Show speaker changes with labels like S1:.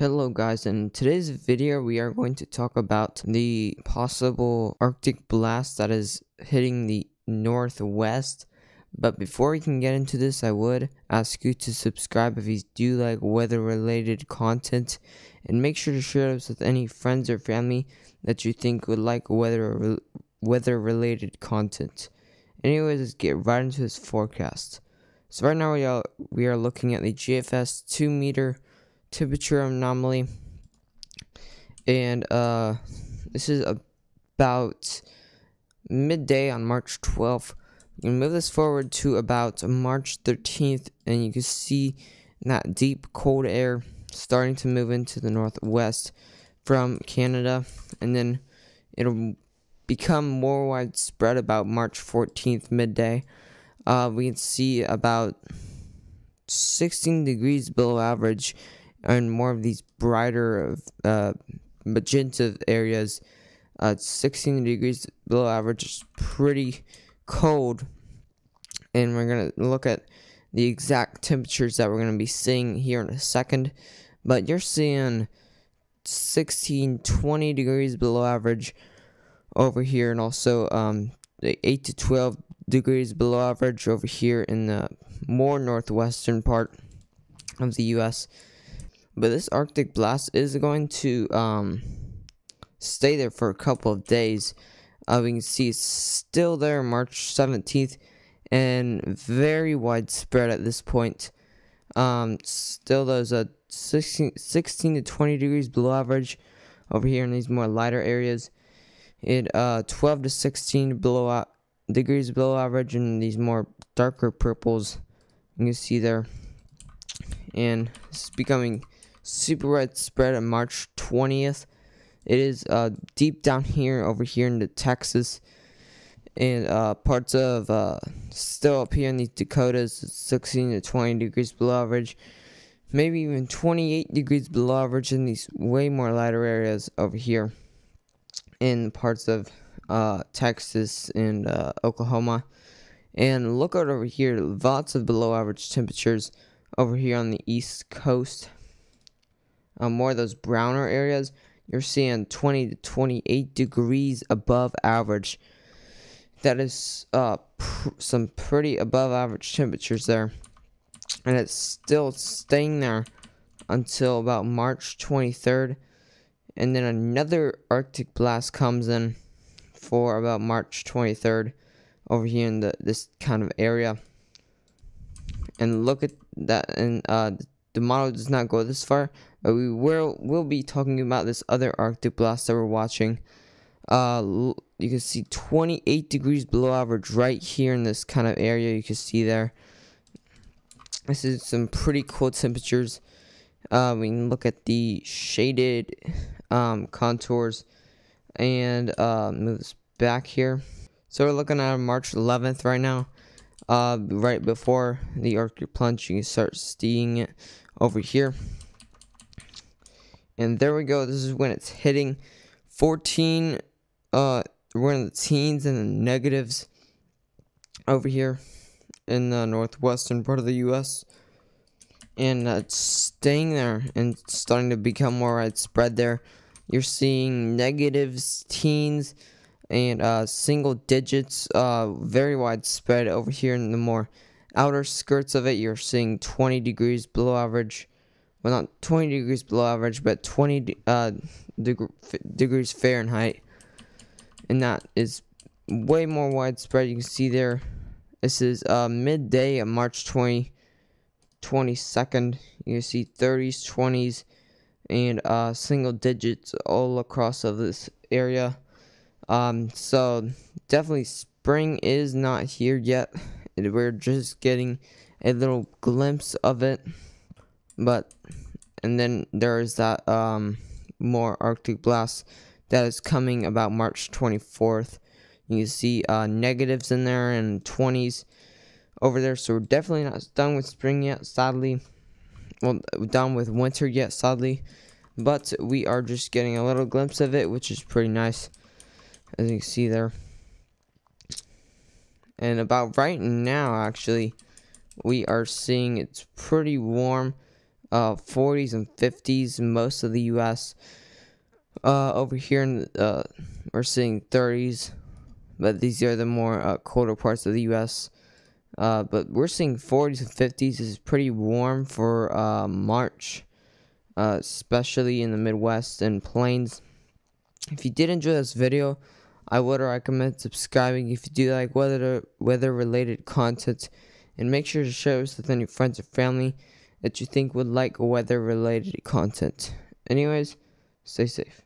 S1: Hello guys, in today's video we are going to talk about the possible Arctic blast that is hitting the northwest. But before we can get into this, I would ask you to subscribe if you do like weather related content, and make sure to share this with any friends or family that you think would like weather related content. Anyways, let's get right into this forecast. So right now we are looking at the GFS 2-meter temperature anomaly, and this is about midday on March 12th. You can move this forward to about March 13th, and you can see that deep cold air starting to move into the northwest from Canada, and then it'll become more widespread about March 14th midday. We can see about 16 degrees below average and more of these brighter magenta areas. 16 degrees below average is pretty cold, and we're going to look at the exact temperatures that we're going to be seeing here in a second. But you're seeing 16-20 degrees below average over here, and also 8 to 12 degrees below average over here in the more northwestern part of the US. But this Arctic blast is going to stay there for a couple of days. We can see it's still there March 17th and very widespread at this point. Still those 16 to 20 degrees below average over here in these more lighter areas. 12 to 16 degrees below average in these more darker purples you can see there. And it's becoming super widespread on March 20th. It is deep down here over here into Texas, and parts of still up here in the Dakotas, 16 to 20 degrees below average, maybe even 28 degrees below average in these way more lighter areas over here in parts of Texas and Oklahoma. And look out over here, lots of below average temperatures over here on the East Coast. More of those browner areas, you're seeing 20 to 28 degrees above average. That is some pretty above average temperatures there, and it's still staying there until about March 23rd, and then another Arctic blast comes in for about March 23rd over here in this kind of area. And look at that, and the model does not go this far, but we'll be talking about this other Arctic blast that we're watching. You can see 28 degrees below average right here in this kind of area. You can see there. This is some pretty cool temperatures. We can look at the shaded contours and move this back here. So we're looking at March 11th right now. Right before the Arctic plunge, you can start seeing it over here. And there we go. This is when it's hitting 14. We're in the teens and the negatives over here in the northwestern part of the U.S. And it's staying there and starting to become more widespread there. You're seeing negatives, teens, and single digits, very widespread over here in the more outer skirts of it. You're seeing 20 degrees below average. Well, not 20 degrees below average, but 20 degrees Fahrenheit. And that is way more widespread. You can see there. This is midday of March 22nd. You can see 30s, 20s, and single digits all across of this area. So definitely spring is not here yet. We're just getting a little glimpse of it. And then there is that more Arctic blast that is coming about March 24th. You can see negatives in there and 20s over there. So we're definitely not done with spring yet, sadly. Well, done with winter yet, sadly. But we are just getting a little glimpse of it, which is pretty nice, as you can see there. And about right now, actually, we are seeing it's pretty warm. 40s and 50s in most of the U.S. Over here we're seeing 30s, but these are the more colder parts of the U.S. But we're seeing 40s and 50s. This is pretty warm for March, especially in the Midwest and Plains. If you did enjoy this video, I would recommend subscribing if you do like weather-related content, and make sure to share this with any friends or family that you think would like weather-related content. Anyways, stay safe.